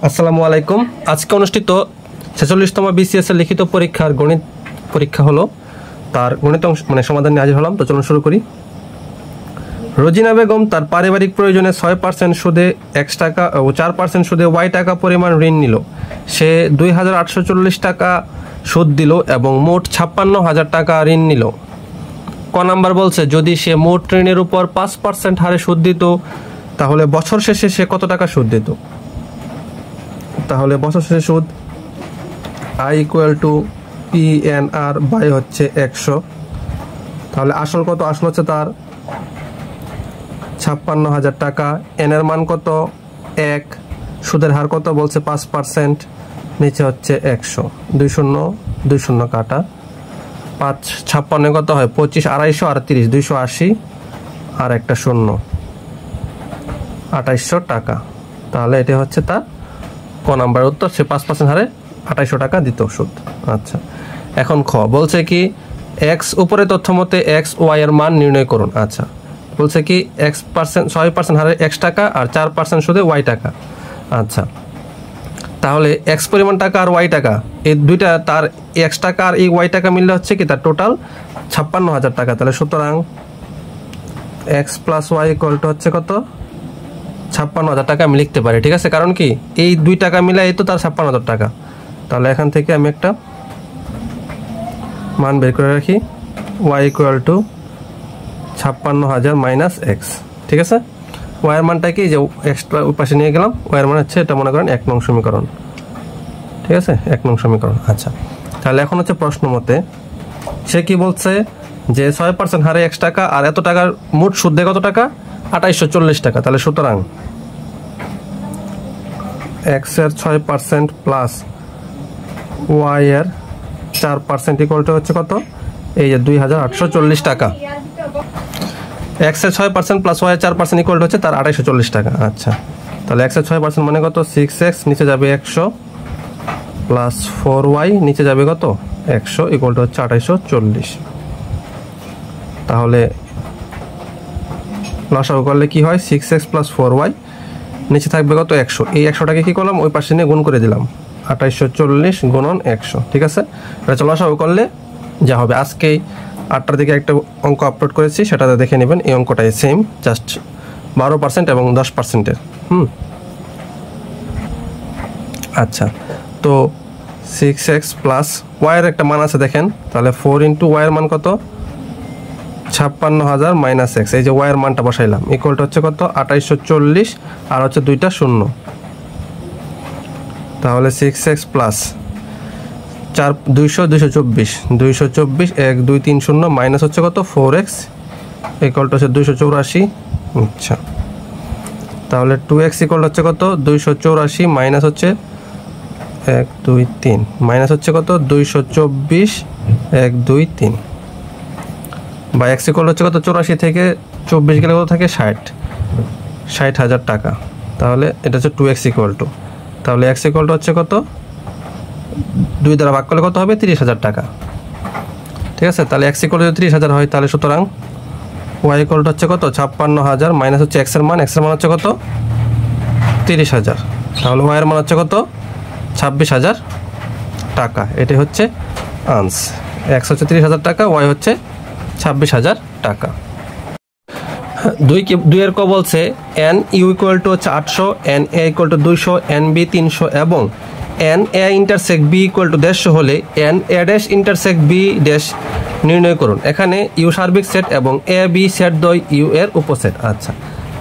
আসসালামু আলাইকুম। আজকে অনুষ্ঠিত 46তম বিসিএস এর লিখিত পরীক্ষার গণিত পরীক্ষা হলো, তার গণিত অংশ সমাধান নিয়ে হাজির হলাম। তো চলুন শুরু করি। রোজিনা বেগম তার পারিবারিক প্রয়োজনে 6% সুদে X টাকা ও 4% সুদে Y টাকা পরিমাণ ঋণ নিল। সে 2840 টাকা সুদ দিল এবং মোট 56,000 টাকা ঋণ নিল। ক নাম্বার বলছে, যদি সে মোট ঋণের উপর 5% হারে সুদ দিত তাহলে বছর শেষে সে কত টাকা সুদ দিত? তাহলে বছর শেষে সুদ I = PNR বাই হচ্ছে 100। তাহলে আসল কত? আসল হচ্ছে তার 56,000 টাকা। এন এর মান কত? 1। সুদের হার কত বলছে? 5%। নিচে হচ্ছে 100। 2 কাটা 5 56 কত হয়? 25 250 আর 30 280 আর একটা 0 2800 টাকা। তাহলে এটা হচ্ছে তার ক নাম্বার উত্তর। সে 5% হারে 2800 টাকা দিত সুদ। আচ্ছা, এখন খ বলছে কি এক্স উপরে তথ্য মতে এক্স ওয়াই এর মান নির্ণয় করুন। আচ্ছা, বলছে কি 6% হারে X টাকা আর 4% সুদে Y টাকা। আচ্ছা, তাহলে এক্স পরিমাণ টাকা আর ওয়াই টাকা, এই দুইটা তার X টাকা আর এই ওয়াই টাকা মিললে হচ্ছে কি তার টোটাল 56,000 টাকা। তাহলে সুতরাং X + Y = হচ্ছে কত? 56,000 টাকা আমি লিখতে পারি। ঠিক আছে, কারণ কি এই 2 টাকা মিলাই তো তার 56,000 টাকা। তাহলে এখান থেকে আমি একটা মান বের করে রাখি, Y = 56,000 - X। ঠিক আছে, ওয়াই এর মানটা কি যে এক্সট্রা ওই পাশে নিয়ে গেলাম। ওয়াই এর মান হচ্ছে এটা মনে করেন 1 নং সমীকরণ। ঠিক আছে, 1 নং সমীকরণ। আচ্ছা, তাহলে এখন হচ্ছে প্রশ্ন মতে সে কি বলছে যে 6% হারে X টাকা আর এত টাকার মোট সুদ দেয় কত টাকা? 2840 টাকা। তাহলে সুতরাং X এর 6% প্লাস Y এর 4% ইকুয়াল হচ্ছে কত? এই যে 2840 টাকা। X এর 6% প্লাস Y এর 4% ইকুয়াল হচ্ছে তার 2840 টাকা। আচ্ছা, তাহলে X এর 6% মানে কত? 6X, নিচে যাবে 100 প্লাস 4Y, নিচে যাবে কত? 100 ইকুয়াল হচ্ছে 2840। তাহলে লসাগু করলে কি হয়? 6X প্লাস 4Y, নিচে থাকবে কত? 100। এই 100টাকে কি করলাম? ওই পাশে নিয়ে গুণ করে দিলাম, 2840 গুণন 100। ঠিক আছে, এটা লসাগু করলে যা হবে। আজকেই 8টার দিকে একটা অঙ্ক আপলোড করেছি, সেটাতে দেখে নেবেন। এই অঙ্কটাই সেম, জাস্ট 12% এবং 10%-এর। আচ্ছা, তো 6X প্লাস Y এর একটা মান আছে দেখেন। তাহলে 4 × Y এর মান কত? 56,000 - X। এই যে Y এর মানটা বসাইলাম, ইকুয়াল হচ্ছে কত? 2840 আর হচ্ছে 2টা 0। তাহলে 6X প্লাস 224 1 2 3 0 মাইনাস হচ্ছে কত? 4X ইকুয়াল হচ্ছে 284। আচ্ছা, তাহলে 2X ইকুয়াল হচ্ছে কত? 284 মাইনাস হচ্ছে 1 2 3 মাইনাস হচ্ছে কত? 224 1 2 3 বা X ইকুয়াল হচ্ছে কত? 84 থেকে 24 গেলে কত থাকে? 60,000 টাকা। তাহলে এটা হচ্ছে 2X ইকুয়াল টু, তাহলে X ইকুয়াল হচ্ছে কত? 2 দ্বারা ভাগ করলে কত হবে? 30,000 টাকা। ঠিক আছে, তাহলে X ইকুয়াল যদি 30,000 হয়, তাহলে সুতরাং Y ইকুয়াল হচ্ছে কত? 56,000 মাইনাস হচ্ছে X এর মান। X এর মান হচ্ছে কত? 30,000। তাহলে Y এর মান হচ্ছে কত? 26,000 টাকা। এটাই হচ্ছে আনসার। X হচ্ছে 30,000 টাকা, Y হচ্ছে 26,000 টাকা। 2 এর ক বলছে NU ইকুয়াল টু হচ্ছে 800, NA ইকুয়াল টু 200, NB 300 এবং NA intersect B equal to 150 হলে NA dash intersect B dash নির্ণয় করুন। এখানে U সার্বিক সেট এবং AB সেট দ্বয় U এর উপসেট। আচ্ছা,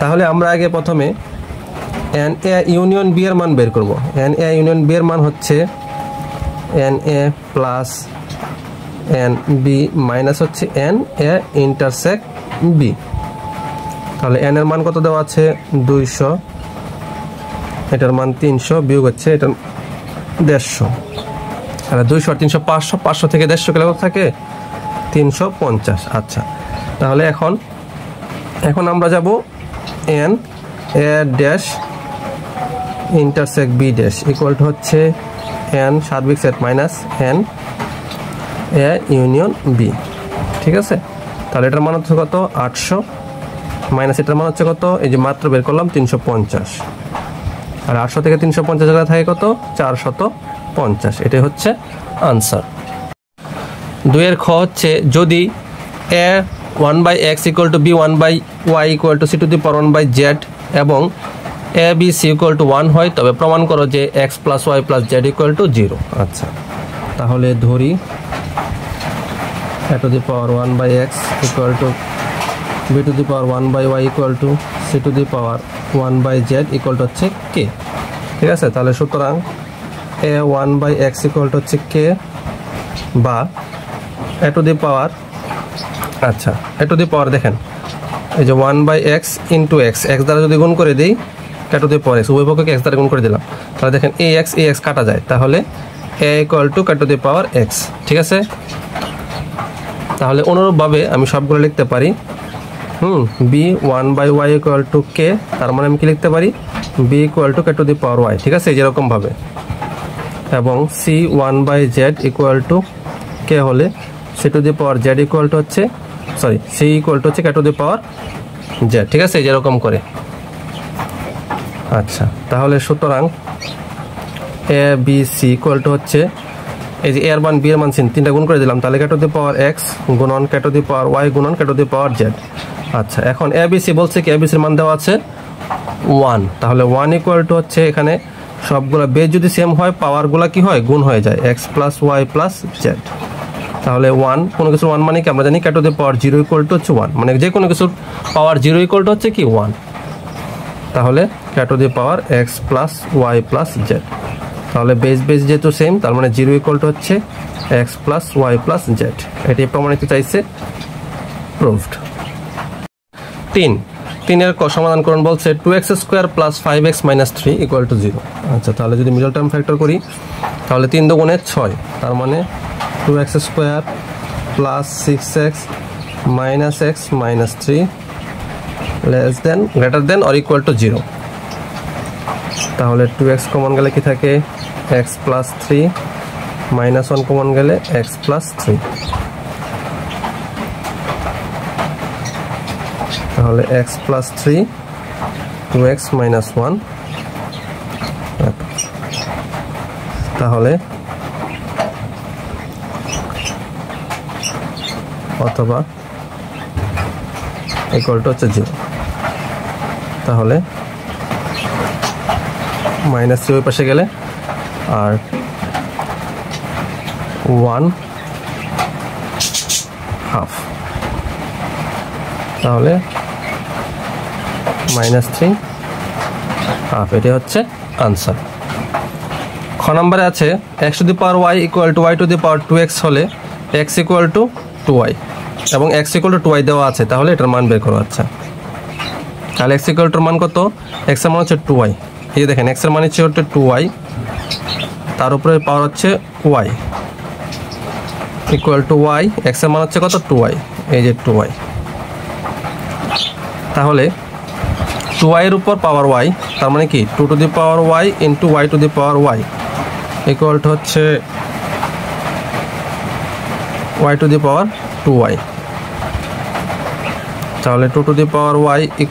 তাহলে আমরা আগে প্রথমে NA ইউনিয়ন B এর মান বের করব। NA ইউনিয়ন B এর মান হচ্ছে NA প্লাস NB মাইনাস হচ্ছে NA ইন্টারসেক্ট B। তাহলে N এর মান কত দেওয়া আছে? 200, এটার মান 300, বিয়োগ হচ্ছে এটার 150। তাহলে 200 আর 300 500, 500 থেকে 150 গেলে কত থাকে? 350। আচ্ছা, তাহলে এখন আমরা যাব N A dash intersect B dash equal to হচ্ছে N সার্বিক set minus N A union B। ঠিক আছে, তাহলে এটার মান হচ্ছে কত? 800 মাইনাস এটার মান হচ্ছে কত? এই যে মাত্র বের করলাম 350। আর 800 থেকে 350 জায়গা থাকে কত 450, এটাই হচ্ছে আনসার। 2 এর খ হচ্ছে যদি a 1/x = b 1/y = c to the power 1/z এবং a b c = 1 হয় তবে প্রমাণ করো যে x + y + z = 0। আচ্ছা, তাহলে ধরি a to the power 1/x = b to the power 1/y = c to the power 1/z = হচ্ছে k। ঠিক আছে, তাহলে সুতরাং a 1/x = হচ্ছে k বা a to the power, আচ্ছা a to the power দেখেন এই যে 1/x * x, x দ্বারা যদি গুণ করে দিই a to the power x, উভয় পক্ষকে x দ্বারা গুণ করে দিলাম, তাহলে দেখেন ax কাটা যায়, তাহলে a = a to the power x। ঠিক আছে, তাহলে অনুরূপভাবে আমি সবগুলো লিখতে পারি b 1/y = k, তার মানে আমি কি লিখতে পারি b = a to the power y। ঠিক আছে, যেরকম ভাবে, এবং c 1/z = k হলে c to the power z হচ্ছে সরি c হচ্ছে k to the power z। ঠিক আছে, যেরকম করে। আচ্ছা, তাহলে সুতরাং a b c হচ্ছে এই যে a এর মান b এর মান c তিনটা গুণ করে দিলাম, তাহলে k to the power x গুণন k to the power y গুণন k to the power z। আচ্ছা, এখন a b c বলছে কি a b c এর মান দেওয়া আছে 1, তাহলে 1 = হচ্ছে এখানে সবগুলা বেস যদি সেম হয় পাওয়ারগুলা কি হয় গুণ হয়ে যায় x + y + z। তাহলে 1 কোনো কিছুর 1 মানে কি আমরা জানি k to the power 0 = হচ্ছে 1, মানে যে কোনো কিছুর পাওয়ার 0 = হচ্ছে কি 1, তাহলে k to the power x + y + z। তাহলে বেস যেহেতু সেম তার মানে 0 = হচ্ছে x + y + z। এটি প্রমাণিত চাইছে, প্রুভড। 3 এর সমাধান করুন বলছে 2x² + 5x - 3 = 0। আচ্ছা, তাহলে যদি মিডল টার্ম ফ্যাক্টর করি তাহলে 3 × 2 = 6, তার মানে 2x² + 6x - x - 3 > 0। তাহলে 2x কমন গেলে কি থাকে x + 3 -1 কমন গেলে x + 3, তাহলে x + 3 2x - 1, তাহলে অথবা = হচ্ছে 0। তাহলে -3 ওই পাশে গেলে আর 1/2, তাহলে -3/2, এটি হচ্ছে আনসার। খ নম্বরে আছে x to the power y = y to the power 2x হলে x = 2y এবং x = 2y দেওয়া আছে, তাহলে এটার মান বের করো। আচ্ছা, তাহলে x = মান কত, x এর মান হচ্ছে 2y, এই যে দেখেন x এর মান হচ্ছে 2y, তার উপরে পাওয়ার হচ্ছে y = y, x এর মান হচ্ছে কত 2y, এই যে 2y, তাহলে 2y এর উপর পাওয়ার y, তার মানে কি 2 to the power y * y to the power y = হচ্ছে y to the power 2y। তাহলে 2 to the power y =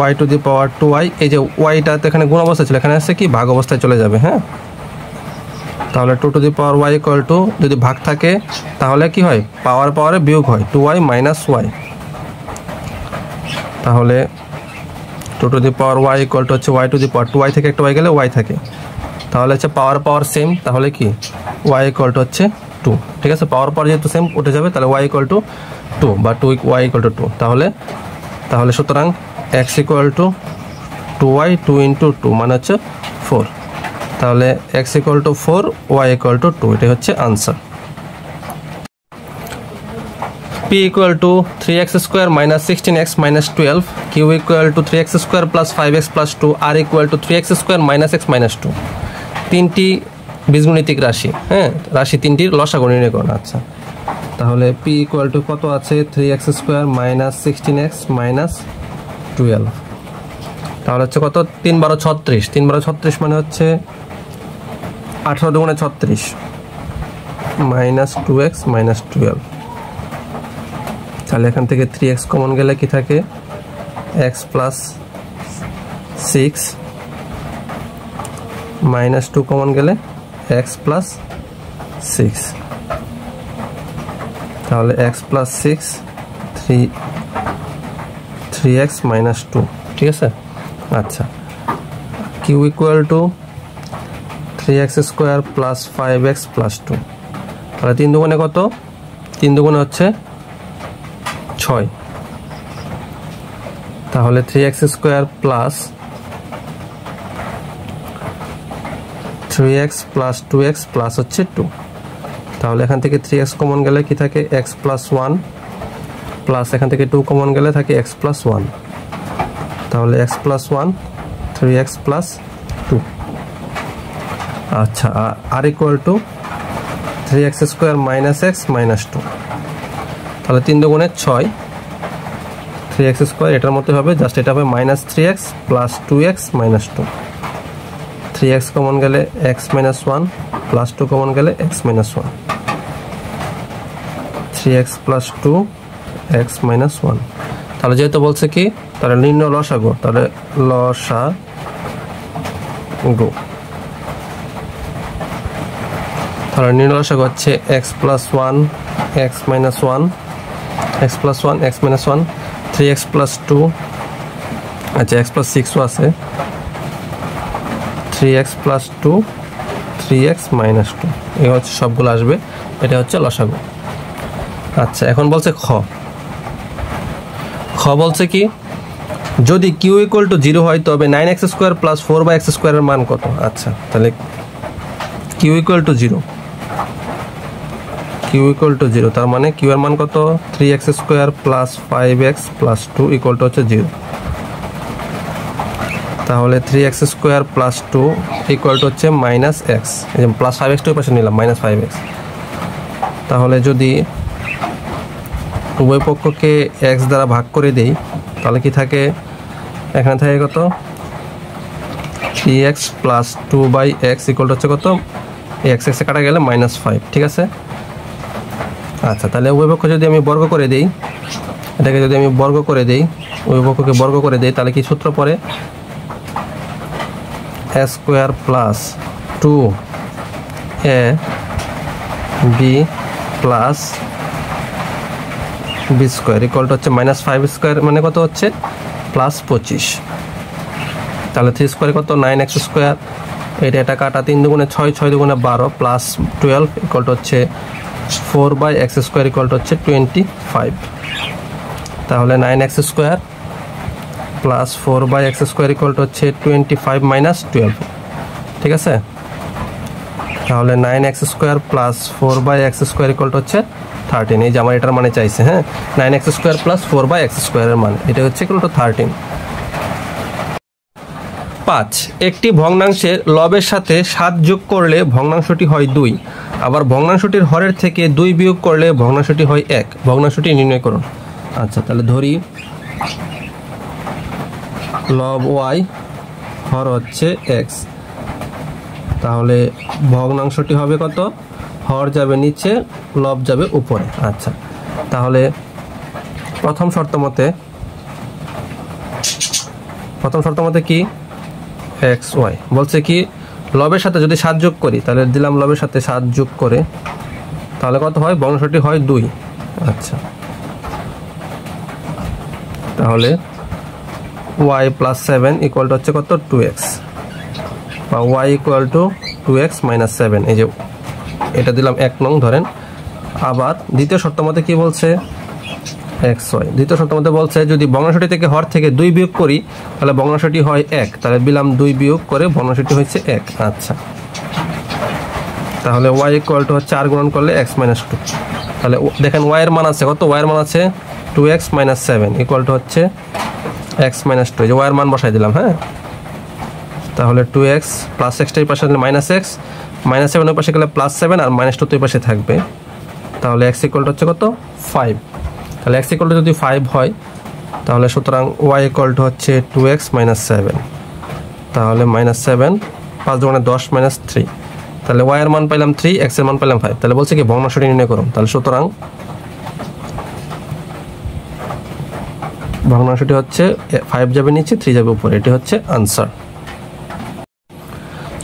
y to the power 2y, এই যে yটা তো এখানে গুণ অবস্থা ছিল, এখানে আসছে কি ভাগ অবস্থায় চলে যাবে। হ্যাঁ, তাহলে 2 to the power y = যদি ভাগ থাকে তাহলে কি হয় পাওয়ারে বিয়োগ হয় 2y - y, তাহলে 2 to the power y = হচ্ছে y to the power 2y থেকে একটা y গেলে y থাকে, তাহলে হচ্ছে পাওয়ার সেম, তাহলে কি y = হচ্ছে 2। ঠিক আছে, পাওয়ার যেহেতু সেম উঠে যাবে, তাহলে y = 2 বা y = 2, তাহলে সুতরাং x = 2y 2 × 2 মানে হচ্ছে 4, তাহলে x = 4 y = 2, এটাই হচ্ছে answer. p = 3x² - 16x - 12, q = 3x² + 5x + 2, r = 3x² - x - 2। তিনটি বীজগণিতিক রাশি, হ্যাঁ রাশি তিনটির লসাগু নির্ণয় করুন। আচ্ছা, তাহলে p = কত আছে 3x² - 16x - 12, তাহলে হচ্ছে কত 3 × 12 = 36, 3 × 12 = 36 মানে হচ্ছে 18 × 2 = 36 - 2x - 12, তাহলে এখান থেকে 3x কমন গেলে কি থাকে x + 6 মাইনাস 2 কমন গেলে x প্লাস 6, তাহলে x প্লাস 6 3x মাইনাস 2, ঠিক আছে। আচ্ছা, q equal to 3x square plus 5x plus 2, তাহলে 3 দুগুণে কত? 3 দুগুণে হচ্ছে 6, তাহলে 3x square plus 3x plus 2x plus হচ্ছে 2, তাহলে এখান থেকে 3x কমন গেলে কি থাকে? x প্লাস 1 প্লাস এখান থেকে 2 কমন গেলে থাকে x প্লাস 1, তাহলে x প্লাস 1 3x প্লাস 2। আচ্ছা, আর equal to 3x square minus x minus 2, তাহলে 3 দুগুণে 6, 3x স্কোয়ার এটার মতো হবে, জাস্ট এটা হবে minus 3x plus 2x minus 2, 3x common গেলে x মাইনাস 1 প্লাস 2 কমন গেলে x minus 1, 3x plus 2 x minus 1। তাহলে যেহেতু বলছে কি, তাহলে নির্ণয় লসাগু, তাহলে লসাগু, তাহলে নির্ণয় লসাগু হচ্ছে x plus 1 x minus 1, x plus 1 x minus 1, 3x plus 2, আচ্ছা x প্লাস 6ও আছে, 3x প্লাস 2 3x মাইনাস 2, এই হচ্ছে সবগুলো আসবে, এটা হচ্ছে লসাগু। আচ্ছা, এখন বলছে খ বলছে কি, যদি q ইকুয়াল টু 0 হয় তবে 9x স্কোয়ার প্লাস 4x স্কোয়ারের মান কত? আচ্ছা, তাহলে q equal to 0, q equal to 0, তার মানে q এর মান কত? 3x square plus 5x plus 2 equal to হচ্ছে 0, তাহলে 3x square plus 2 equal to হচ্ছে মাইনাস x, এই যে প্লাস 5x টু পাশে নিলাম মাইনাস 5x, তাহলে যদি উভয় পক্ষকে x দ্বারা ভাগ করে দেই তাহলে কি থাকে? এখানে থাকে কত? 3x plus 2 by x equal to হচ্ছে কত? x এ কাটা গেলে মাইনাস 5, ঠিক আছে। আচ্ছা, তাহলে উভয় পক্ষ যদি আমি বর্গ করে দেই, এটাকে যদি আমি বর্গ করে দেই, উভয় পক্ষকে বর্গ করে দেই, তাহলে কি সূত্র পড়ে? a square plus 2ab plus b square equal to হচ্ছে মাইনাস 5 স্কোয়ার, মানে কত হচ্ছে? প্লাস 25, তাহলে 3 স্কোয়ার কত? 9x স্কোয়ার, এটা কাটা, 3 দুগুণে 6, 6 দুগুণে 12 প্লাস 12 ইকুয়াল টু হচ্ছে 4 by x square equal to হচ্ছে 25, তাহলে 9x square plus 4 by x square equal to হচ্ছে 25 মাইনাস 12, ঠিক আছে। তাহলে 9x square plus 4 by x square equal to হচ্ছে 13, এই যে আমার এটার মানে চাইছে, হ্যাঁ, 9x square plus 4 by x স্কোয়ারের মান, এটা হচ্ছে ইকুয়াল টু 13। 5, একটি ভগ্নাংশের লবের সাথে 7 যোগ করলে ভগ্নাংশটি হয় 2, আবার ভগ্নাংশটির হরের থেকে 2 বিয়োগ করলে ভগ্নাংশটি হয় 1, ভগ্নাংশটি নির্ণয় করুন। আচ্ছা, তাহলে ধরি লব y হর হচ্ছে x, তাহলে ভগ্নাংশটি হবে কত? হর যাবে নিচে, লব যাবে উপরে। আচ্ছা, তাহলে প্রথম শর্ত মতে কি? x y বলছে কি, লবের সাথে যদি 7 যোগ করি, তাহলে দিলাম লবের সাথে 7 যোগ করে, তাহলে কত হয়? ভগ্নাংশটি হয় 2। আচ্ছা, তাহলে y প্লাস 7 ইকুয়াল টু হচ্ছে কত? 2x, বা y equal to 2x minus 7, এই যে এটা দিলাম 1 নং ধরেন। আবার দ্বিতীয় শর্ত মতে কি বলছে? xy, দ্বিতীয় শর্ত মতে বলছে যদি ভগ্নাংশটি থেকে হর থেকে 2 বিয়োগ করি তাহলে ভগ্নাংশটি হয় 1, তাহলে দিলাম 2 বিয়োগ করে ভগ্নাংশটি হচ্ছে 1। আচ্ছা, তাহলে y ইকুয়াল টু হচ্ছে আর গুণন করলে x মাইনাস 2, তাহলে দেখেন y এর মান আছে কত? y এর মান আছে 2x মাইনাস 7 ইকুয়াল টু হচ্ছে x মাইনাস 2, যে y এর মান বসাই দিলাম, হ্যাঁ। তাহলে 2x প্লাস x টাই পাশে মাইনাস x, মাইনাস 7 ওই পাশে গেলে প্লাস 7, আর মাইনাস 2 তো ওই পাশে থাকবে, তাহলে x ইকুয়াল টু হচ্ছে কত? 5, তাহলে x ইকুয়াল টু যদি 5 হয় তাহলে সুতরাং y ইকুয়াল টু হচ্ছে 2x মাইনাস 7, তাহলে মাইনাস 7 5 দুগুণে 10 মাইনাস 3, তাহলে y এর মান পাইলাম 3, x এর মান পাইলাম 5, তাহলে বলছে কি ভগ্নাংশটি নির্ণয় করুন। তাহলে সুতরাং ভগ্নাংশটি হচ্ছে 5 যাবে নিচে, 3 যাবে উপরে, এটি হচ্ছে আনসার।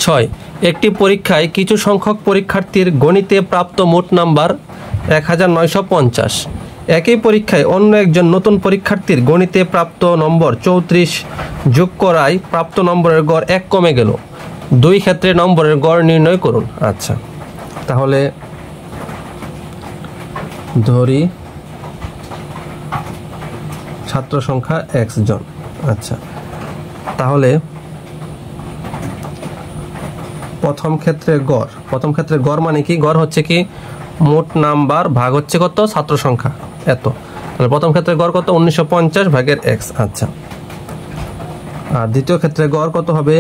6, একটি পরীক্ষায় কিছু সংখ্যক পরীক্ষার্থীর গণিতে প্রাপ্ত মোট নাম্বার 1950। একই পরীক্ষায় অন্য একজন নতুন পরীক্ষার্থীর গণিতে প্রাপ্ত নম্বর 34 যোগ করায় প্রাপ্ত নম্বরের গড় 1 কমে গেল। দুই ক্ষেত্রে নম্বরের গড় নির্ণয় করুন। আচ্ছা, তাহলে ধরি ছাত্র সংখ্যা x জন। আচ্ছা, তাহলে প্রথম ক্ষেত্রে গড় মানে কি? গড় হচ্ছে কি মোট নাম্বার ভাগ হচ্ছে কত ছাত্র সংখ্যা এত। তাহলে প্রথম ক্ষেত্রে গড় কত? 1950 ভাগের x। আচ্ছা, আর দ্বিতীয় ক্ষেত্রে গড় কত হবে?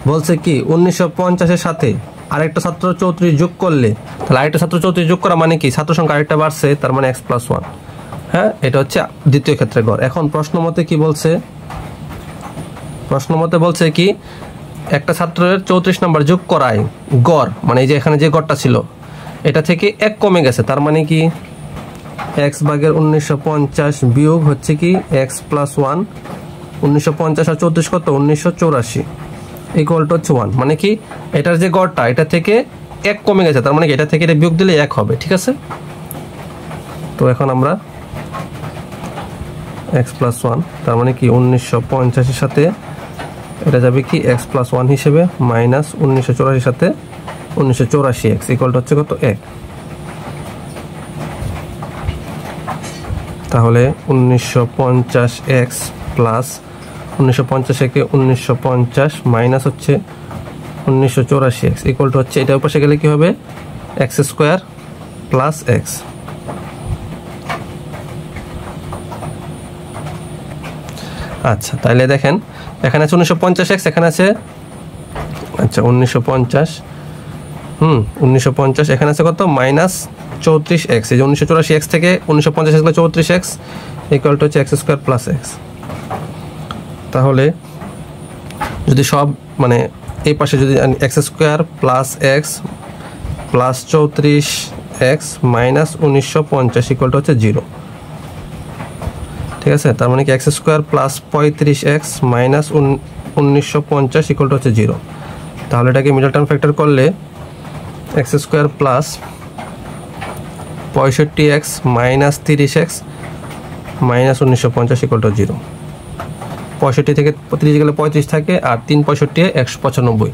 বলছে কি 1950-এর সাথে আরেকটা ছাত্র 34 যোগ করলে, তাহলে আরেকটা ছাত্র 34 যোগ করা মানে কি ছাত্র সংখ্যা আরেকটা বাড়ছে, তার মানে x+1। হ্যাঁ, এটা হচ্ছে দ্বিতীয় ক্ষেত্রে গড়। এখন প্রশ্ন মতে কি বলছে? প্রশ্ন মতে বলছে কি একটা ছাত্রের 34 নাম্বার যোগ করায় গড়, মানে এই যে এখানে যে গড়টা ছিল এটা থেকে 1 কমে গেছে, তার মানে কি x ভাগের 1950 বিয়োগ হচ্ছে কি x+1। 1950 আর 34 কত? 1984 ইকুয়াল টু হচ্ছে 1। মানে কি এটার যে গড়টা এটা থেকে 1 কমে গেছে, তার মানে কি এটা থেকে এটা বিয়োগ দিলে 1 হবে। ঠিক আছে, তো এখন আমরা x+1, তার মানে কি 1950-এর সাথে এটা যাবে কি x+1 হিসেবে, মাইনাস 1984-এর সাথে 1984x ইকুয়াল টু হচ্ছে কত? 1। তাহলে 1950x প্লাস 1950 থেকে 1950 মাইনাস হচ্ছে 1984x ইকুয়াল টু হচ্ছে, এটার পাশে গেলে কি হবে? x² plus x। আচ্ছা, তাহলে দেখেন এখানে আছে 1950x, এখানে আছে আচ্ছা 1950 1950 এখানে আছে কত? Minus 34x। এই যে 1984x থেকে 1950 গেলে 34x ইকুয়াল টু হচ্ছে x² প্লাস x। তাহলে যদি সব মানে এই পাশে যদি x² plus x plus 34x minus 1950 equal to হচ্ছে 0। ঠিক আছে, তার মানে কি x² plus 35x minus 1950 equal to হচ্ছে 0। তাহলে এটাকে মিডল টার্ম ফ্যাক্টর করলে x² plus 65x minus 30x minus 1950 equal to 0। 65 থেকে 30 গেলে 35 থাকে, আর 3 65 195।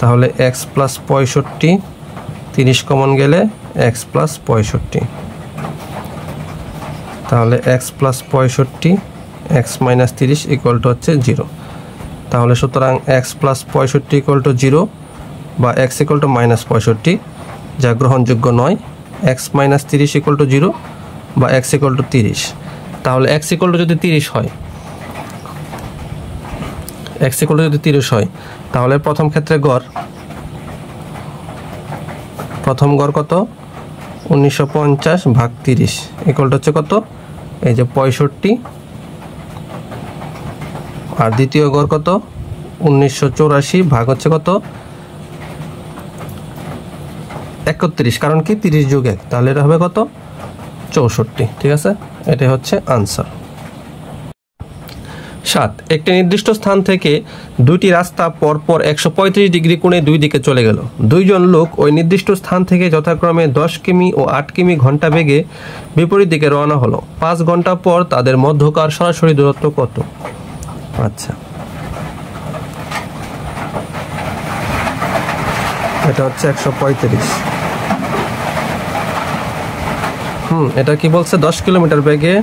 তাহলে x প্লাস 65, 30 কমন গেলে x প্লাস 65। তাহলে x plus 65 x minus 30 equal to হচ্ছে 0। তাহলে সুতরাং x প্লাস 65 ইকুয়াল টু 0 বা x ইকুয়াল টু মাইনাস 65, যা গ্রহণযোগ্য নয়। x মাইনাস 30 ইকুয়াল টু 0 বা x ইকুয়াল টু 30। তাহলে x ইকুয়াল টু যদি 30 হয়, x ইকুয়াল টু যদি 30 হয়, তাহলে প্রথম ক্ষেত্রে গড় কত? 1950 ভাগ 30 ইকুয়াল টু হচ্ছে কত? এই যে 65। আর দ্বিতীয় গড় কত? 1984 ভাগ হচ্ছে কত? 31, কারণ কি 30 যোগ 1, তাহলে এটা হবে কত? 64। ঠিক আছে, এটাই হচ্ছে আনসার। 7, একটি নির্দিষ্ট স্থান থেকে দুইটি রাস্তা পরপর 135 ডিগ্রি কোণে দুই দিকে চলে গেল। দুইজন লোক ওই নির্দিষ্ট স্থান থেকে যথাক্রমে 10 কিমি ও 8 কিমি ঘন্টা বেগে বিপরীত দিকে রওনা হলো। 5 ঘন্টা পর তাদের মধ্যকার সরাসরি দূরত্ব কত? আচ্ছা, এটা হচ্ছে 135। এটা কি বলছে? 10 কিলোমিটার বেগে,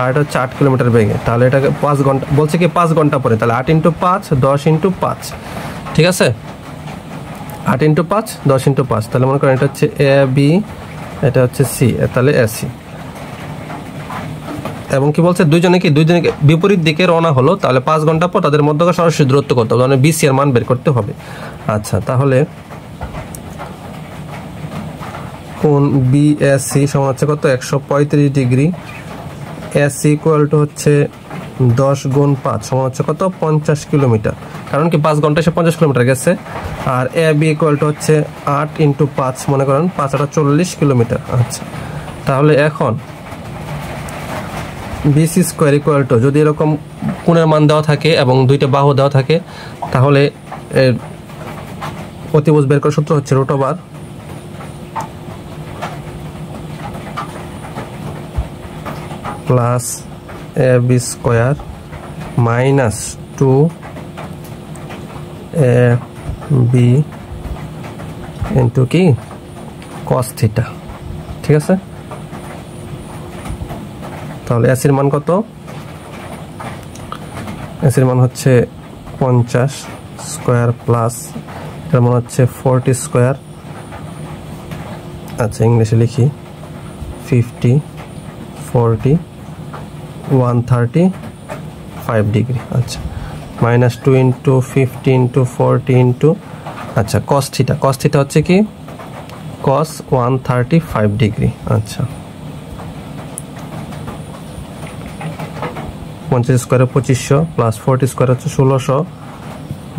আর এটা হচ্ছে 8 কিলোমিটার বেগে। তাহলে এটাকে 5 ঘন্টা বলছে কি 5 ঘন্টা পরে, তাহলে 8 × 5 10 × 5। ঠিক আছে, 8 × 5 10 × 5। তাহলে মনে করেন এটা হচ্ছে এ বি, এটা হচ্ছে সি, তাহলে এসি। এবং কি বলছে দুইজনে বিপরীত দিকে রওনা হলো, তাহলে 5 ঘন্টা পর তাদের মধ্যকার সরাসরি দূরত্ব কত? মানে বিসি এর মান বের করতে হবে। আচ্ছা, তাহলে কোণ বিএসসি সমান হচ্ছে কত? 135 ডিগ্রি। এসি ইকুয়াল টু হচ্ছে 10 গুণ 5 সমান হচ্ছে কত? 50 কিলোমিটার। কারণ কি 5 ঘন্টায় সে 50 কিলোমিটার গেছে। আর এ বি ইকুয়াল টু হচ্ছে 8 × 5, মনে করেন 5 × 40 কিলোমিটার। আচ্ছা, তাহলে এখন বিসি স্কোয়ার ইকুয়াল টু, যদি এরকম কোণের মান দেওয়া থাকে এবং দুইটা বাহু দেওয়া থাকে, তাহলে অতিভুজ বের করার সূত্র হচ্ছে root over plus A B square minus 2ab into কি কস থিটা। ঠিক আছে, তাহলে এসির মান কত? এসির মান হচ্ছে 50 স্কোয়ার প্লাস এর মান হচ্ছে 40 স্কোয়ার। আচ্ছা, ইংলিশে লিখি 50 40 135 ডিগ্রি। আচ্ছা, মাইনাস 2 ইন্টু 50 ইন্টু 40 ইন্টু আচ্ছা কস থিটা। কস থিটা হচ্ছে কি কস 135 ডিগ্রি। আচ্ছা, 50 স্কোয়ারে 2500 প্লাস 40 স্কোয়ার হচ্ছে 1600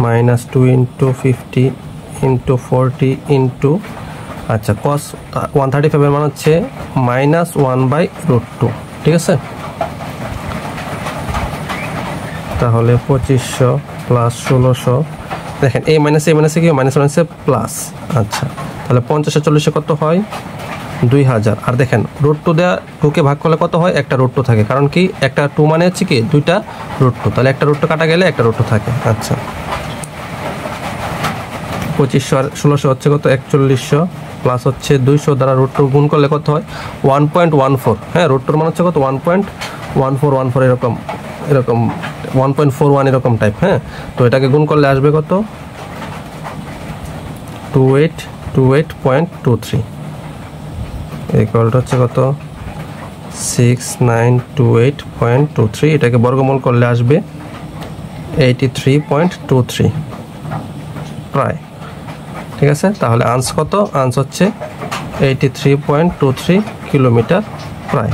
মাইনাস 2 ইন্টু 50 ইন্টু 40 ইন্টু আচ্ছা কস 135 এর মান হচ্ছে মাইনাস 1/√2। ঠিক আছে, তাহলে 2500 প্লাস 1600, দেখেন এই মাইনাসে কি মাইনাস মাইনাসে প্লাস। আচ্ছা, তাহলে 50 আর 40 কত হয় 2000। আর দেখেন √2 দেওয়া 2কে ভাগ করলে কত হয়? একটা √2 থাকে, কারণ কি একটা 2 মানে হচ্ছে কি দুইটা √2, তাহলে একটা √2 কাটা গেলে একটা √2 থাকে। আচ্ছা, 2500 আর 1600 হচ্ছে কত 4100 প্লাস হচ্ছে 200 দ্বারা √2 গুণ করলে কত হয় 1.14। হ্যাঁ, √2 মান হচ্ছে কত 1.1414 এরকম 1.41 এরকম টাইপ। হ্যাঁ, তো এটাকে গুণ করলে আসবে কত 2823 ইকুয়াল টু হচ্ছে কত 6928.23। এটাকে বর্গমূল করলে আসবে 83.23 প্রায়। ঠিক আছে, তাহলে আনসার কত? আনসার হচ্ছে 83.23 কিলোমিটার প্রায়,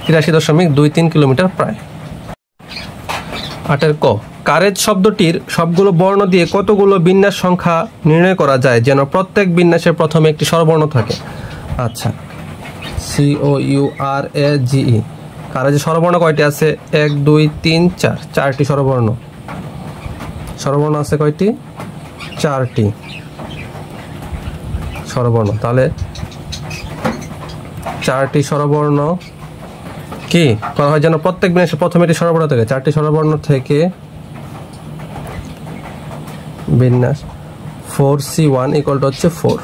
83.23 কিলোমিটার প্রায়। 8 ক, কারেজ শব্দটির সবগুলো বর্ণ দিয়ে কতগুলো বিন্যাস সংখ্যা নির্ণয় করা যায় যেন প্রত্যেক বিন্যাসের প্রথমে একটি স্বরবর্ণ থাকে? আচ্ছা, COURAGE, কারেজের স্বরবর্ণ কয়টি আছে? 1 2 3 4, 4টি স্বরবর্ণ আছে কয়টি? 4টি স্বরবর্ণ। তাহলে 4টি স্বরবর্ণ কি করা হয় যেন প্রত্যেক বিন্যাসের প্রথমে একটি স্বরবর্ণ থাকে? 4টি স্বরবর্ণ থেকে বিন্যাস 4C1 ইকুয়াল টু হচ্ছে 4।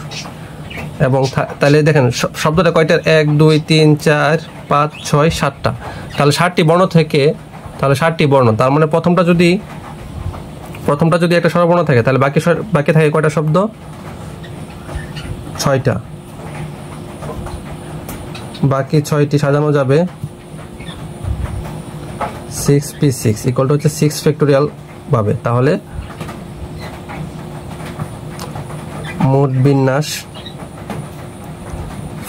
এবং তাহলে দেখেন শব্দটা কয়টার? 1 2 3 4 5 6 7টা। তাহলে 7টি বর্ণ থেকে, তাহলে 7টি বর্ণ, তার মানে প্রথমটা যদি একটা স্বরবর্ণ থাকে, তাহলে বাকি থাকে কয়টা শব্দ? 6টা। বাকি 6টি সাজানো যাবে 6p6 ইকুয়াল টু হচ্ছে 6 ফ্যাক্টোরিয়াল ভাবে। তাহলে মোট বিন্যাস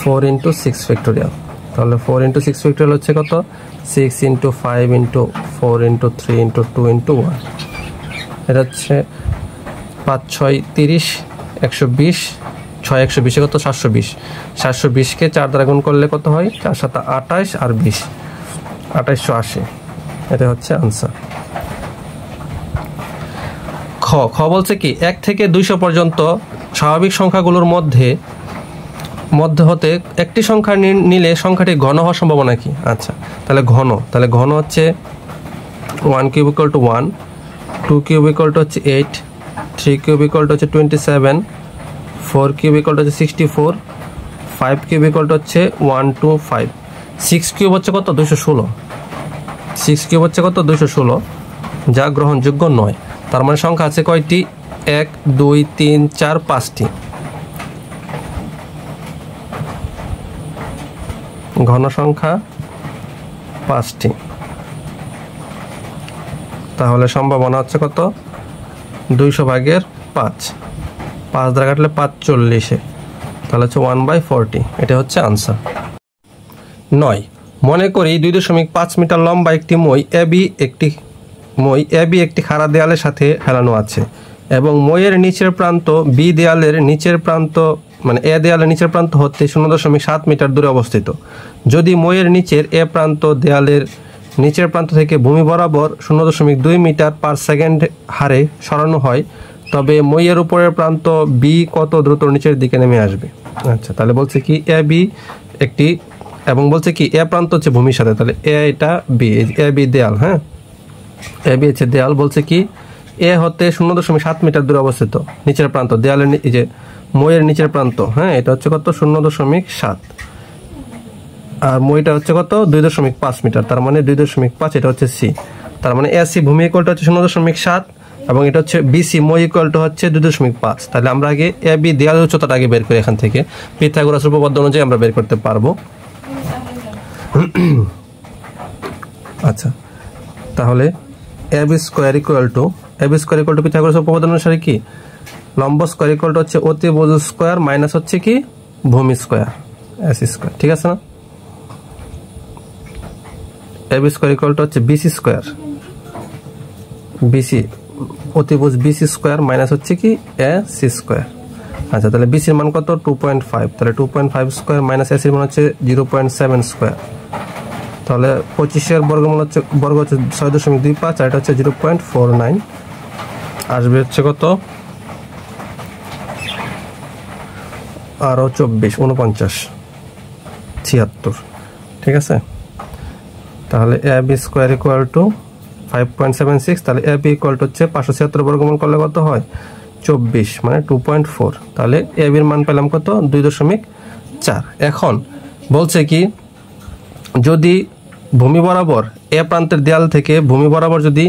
4 ইন্টু 6 ফ্যাক্টোরিয়াল। তাহলে 4 ইন্টু 6 ফ্যাক্টোরিয়াল হচ্ছে কত? 6 into 5 into 4 into 3 into 2 into 1। এটা হচ্ছে 5 6 30 120, 6 120 কত? 720। 720কে 4 দ্বারা গুণ করলে কত হয়? 4 7 28 আর 20 2880। এটা হচ্ছে আনসার। খ বলছে কি 1 থেকে 200 পর্যন্ত স্বাভাবিক সংখ্যাগুলোর মধ্যে হতে একটি সংখ্যা নিলে সংখ্যাটি ঘন হওয়ার সম্ভাবনা কি? আচ্ছা, তাহলে ঘন হচ্ছে 1 cube equal to 1, 2 cube equal to হচ্ছে 8, 3 কিউব ইকুয়াল টু হচ্ছে 27, 4 কিউব ইকুয়াল টু হচ্ছে 64, 5 কিউব ইকুয়াল টু হচ্ছে 125, 6 কিউব হচ্ছে কত? 216। 6 কিউব হচ্ছে কত? 216, যা গ্রহণযোগ্য নয়। তার মানে সংখ্যা আছে কয়টি? 1 2 3 4 5টি। ঘন সংখ্যা 5টি। তাহলে সম্ভাবনা হচ্ছে কত? 200 ভাগের 5, 5 দ্বারা কাটলে 5 40, তাহলে হচ্ছে 1/40। এটা হচ্ছে আনসার। 9, মনে করি 2.5 মিটার লম্বা একটি মই এবি একটি খাড়া দেয়ালের সাথে হেলানো আছে এবং মইয়ের নিচের প্রান্ত বি দেয়ালের নিচের প্রান্ত মানে এ দেয়ালের নিচের প্রান্ত হতে 0.7 মিটার দূরে অবস্থিত। যদি মইয়ের নিচের এ প্রান্ত দেয়ালের নিচের প্রান্ত থেকে ভূমি বরাবর 0.2 মিটার পার সেকেন্ড হারে সরানো হয়, তবে মইয়ের উপরের প্রান্ত বি কত দ্রুত নিচের দিকে নেমে আসবে। আচ্ছা, তাহলে বলছে কি এ বি একটি, এবং বলছে কি এ প্রান্ত হচ্ছে ভূমির সাথে, তাহলে এ এটা বি, এ বি দেয়াল, হ্যাঁ এ বি হচ্ছে দেয়াল। বলছে কি এ হতে 0.7 মিটার দূরে অবস্থিত নিচের প্রান্ত দেয়ালের, এই যে মইয়ের নিচের প্রান্ত, হ্যাঁ এটা হচ্ছে কত 0.7, আর মইটা হচ্ছে কত 2.5 মিটার, তার মানে 2.5, এটা হচ্ছে সি। তার মানে এ সি ভূমি ইকুয়াল টু হচ্ছে 0.7 এবং এটা হচ্ছে বিসি মই ইকুয়াল টু হচ্ছে 2.5। তাহলে আমরা আগে এ বি দেয়ালের উচ্চতাটা আগে বের করি, এখান থেকে পিথাগোরাস উপপাদ্য অনুযায়ী আমরা বের করতে পারবো। আচ্ছা, তাহলে A B square equal to Pythagoras উপপাদ্য অনুসারে কি লম্ব স্কোয়ার ইকুয়াল টু হচ্ছে অতিভুজ স্কোয়ার মাইনাস হচ্ছে কি ভূমি স্কোয়ার, এস স্কোয়ার, ঠিক আছে না। এ বি স্কোয়ার ইকুয়াল টু হচ্ছে বিসি স্কোয়ার, বিসি অতিভুজ বিসি স্কোয়ার মাইনাস হচ্ছে কি এ সি স্কোয়ার। আচ্ছা, তাহলে বিসির মান কত 2.5, তাহলে 2.5 স্কোয়ার মাইনাস এসির মান হচ্ছে 0.7 স্কোয়ার, তাহলে 25-এর বর্গমূল হচ্ছে 6.25, আর এটা হচ্ছে 0.49, আসবে হচ্ছে কত আরো 24, 49, 76, ঠিক আছে। তাহলে A B square equal two 5.76, তাহলে এ বি ইকুয়াল টু হচ্ছে 576 বর্গমূল করলে কত হয় 24, মানে 2.4, তাহলে এ বির মান পেলাম কত 2.4। এখন বলছে কি যদি ভূমি বরাবর এ প্রান্তের দেয়াল থেকে ভূমি বরাবর যদি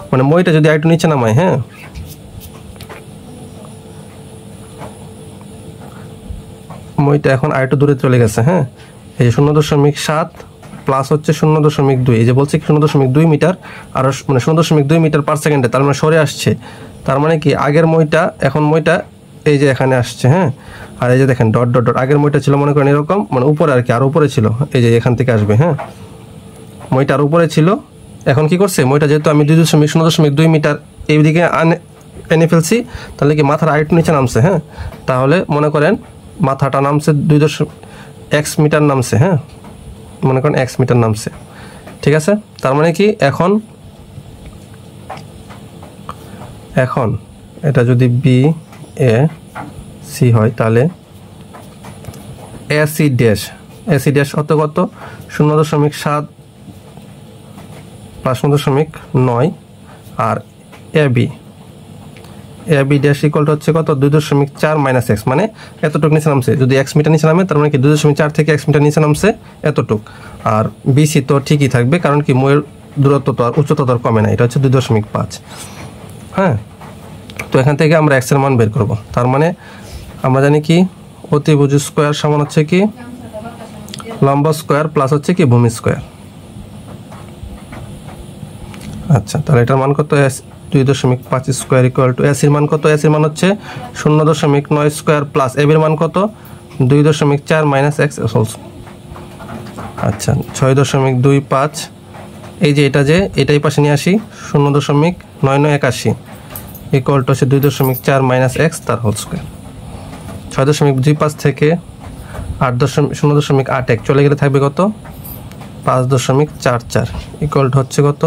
মানে মইটা যদি আরেকটু নিচে নামায়, হ্যাঁ মইটা এখন আরেকটু দূরে চলে গেছে, হ্যাঁ এই যে 0.7 প্লাস হচ্ছে 0.2, এই যে বলছে 0.2 মিটার আর মানে 0.2 মিটার পার সেকেন্ডে, তার মানে সরে আসছে। তার মানে কি আগের মইটা এখন মইটা এই যে এখানে আসছে, হ্যাঁ আর এই যে দেখেন ডট ডট ডট, আগের মইটা ছিল মনে করেন এরকম মানে উপরে আর কি, আর উপরে ছিল এই যে এখান থেকে আসবে, হ্যাঁ মইটা আর উপরে ছিল। এখন কি করছে মইটা যেহেতু আমি 0.2 মিটার এইদিকে এনে ফেলছি, তাহলে কি মাথার আরেকটু নিচে নামছে, হ্যাঁ তাহলে মনে করেন মাথাটা নামছে 2x মিটার নামছে, হ্যাঁ মনে করেন x মিটার নামছে, ঠিক আছে। তার মানে কি এখন এটা যদি বি এ সি হয়, তাহলে এসি ড্যাশ কত 0.7 প্লাস 0.9, আর A B dash equal to হচ্ছে কত 2.4 মাইনাস এক্স, মানে এতটুক নিচে নামছে। যদি x মিটার নিচে নামে তার মানে কি 2.4 থেকে x মিটার নিচে নামছে এতটুক। আর বিসি তো ঠিকই থাকবে, কারণ কি মইয়ের দূরত্ব তো আর উচ্চতা তো আর কমে না, এটা হচ্ছে 2.5, হ্যাঁ। তো এখান থেকে আমরা x এর মান বের করব। তার মানে আমরা জানি কি অতিভুজ স্কোয়ার সমান হচ্ছে কি লম্ব স্কোয়ার প্লাস হচ্ছে কি ভূমি স্কোয়ার। আচ্ছা, তাহলে এটার মান কত 2.5 স্কোয়ার ইকুয়াল টু এসির মান কত, এসির মান হচ্ছে 0.9 স্কোয়ার প্লাস এবির মান কত 2.4 মাইনাস এক্স হোল। আচ্ছা 6.25, এই যে এটা যে এটাই পাশে নিয়ে আসি 0.9981 ইকুয়াল টু হচ্ছে 2.4 মাইনাস এক্স তার হোল স্কোয়ার। 6.25 থেকে 0.81 চলে গেলে থাকবে কত 5.44 ইকুয়াল টু হচ্ছে কত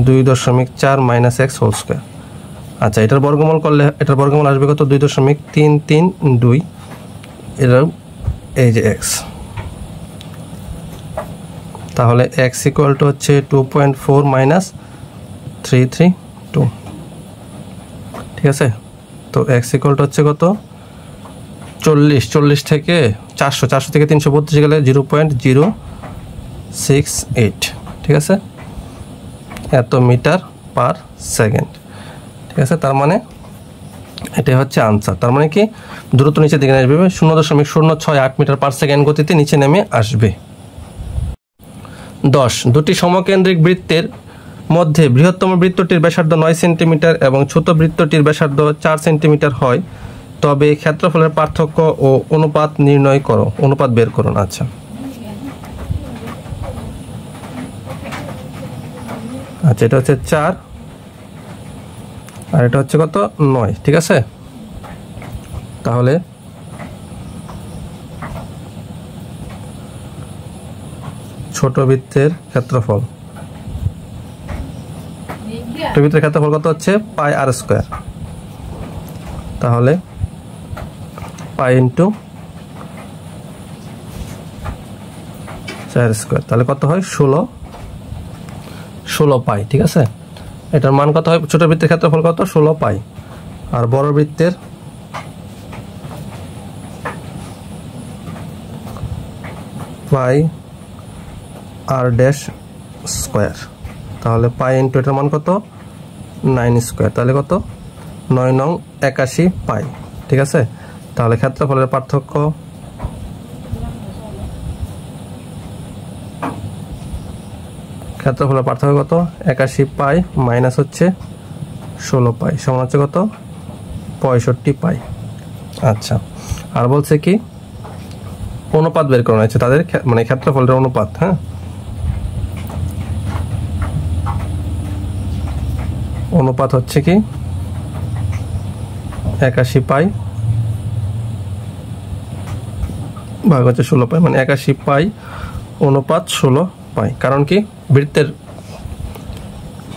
2.4 মাইনাস এক্স হোল স্কোয়ার। আচ্ছা, এটার বর্গমূল করলে এটার বর্গমূল আসবে কত 2.332, এটা এই যে এক্স, তাহলে এক্স ইকুয়াল টু হচ্ছে 2.4 মাইনাস 332, ঠিক আছে। তো এক্স ইকুয়াল টু হচ্ছে কত 40 থেকে 400 থেকে 332 গেলে 0.068, ঠিক আছে, এত মিটার পার সেকেন্ড, ঠিক আছে। তার মানে এটাই হচ্ছে আনসার। তার মানে কি দ্রুত নিচে দিকে আসবে 0.068 মিটার পার সেকেন্ড গতিতে নিচে নেমে আসবে। 10 দুটি সমকেন্দ্রিক বৃত্তের মধ্যে বৃহত্তম বৃত্তটির ব্যাসার্ধ 9 সেন্টিমিটার এবং ছোট বৃত্তটির ব্যাসার্ধ 4 সেন্টিমিটার হয়, তবে ক্ষেত্রফলের পার্থক্য ও অনুপাত নির্ণয় করো, অনুপাত বের করুন। আচ্ছা, এটা হচ্ছে 4 আর এটা হচ্ছে কত 9, ঠিক আছে। তাহলে ছোট বৃত্তের ক্ষেত্রফল কত হচ্ছে পাই আর স্কোয়ার। তাহলে পাই ইন্টু 4 স্কোয়ার, তাহলে কত হয় 16 পাই। ঠিক আছে, এটার মান কত হয়? ছোট বৃত্তের ক্ষেত্রফল কত? 16 পাই। আর বড় বৃত্তের পাই আর ড্যাশ স্কোয়ার, তাহলে পাই ইন্টু এটার মান কত? 9 স্কোয়ার, তাহলে কত? 9 নং 81 পাই। ঠিক আছে, তাহলে ক্ষেত্রফলের পার্থক্য কত? 81 পাই মাইনাস হচ্ছে 16 পাই সমান হচ্ছে কত? 65 পাই। আচ্ছা, আর বলছে কি অনুপাত বের করা হয়েছে তাদের, মানে ক্ষেত্রফলের অনুপাত। হ্যাঁ, অনুপাত হচ্ছে কি 81 পাই ভাগ হচ্ছে 16 পাই, মানে 81 পাই অনুপাত 16 পাই। কারণ কি বৃত্তের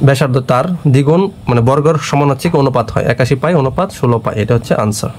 ব্যাসার্ধ তার দ্বিগুণ, মানে বর্গের সমান হচ্ছে কি অনুপাত হয়। 81 পাই অনুপাত 16 পাই, এটা হচ্ছে আনসার।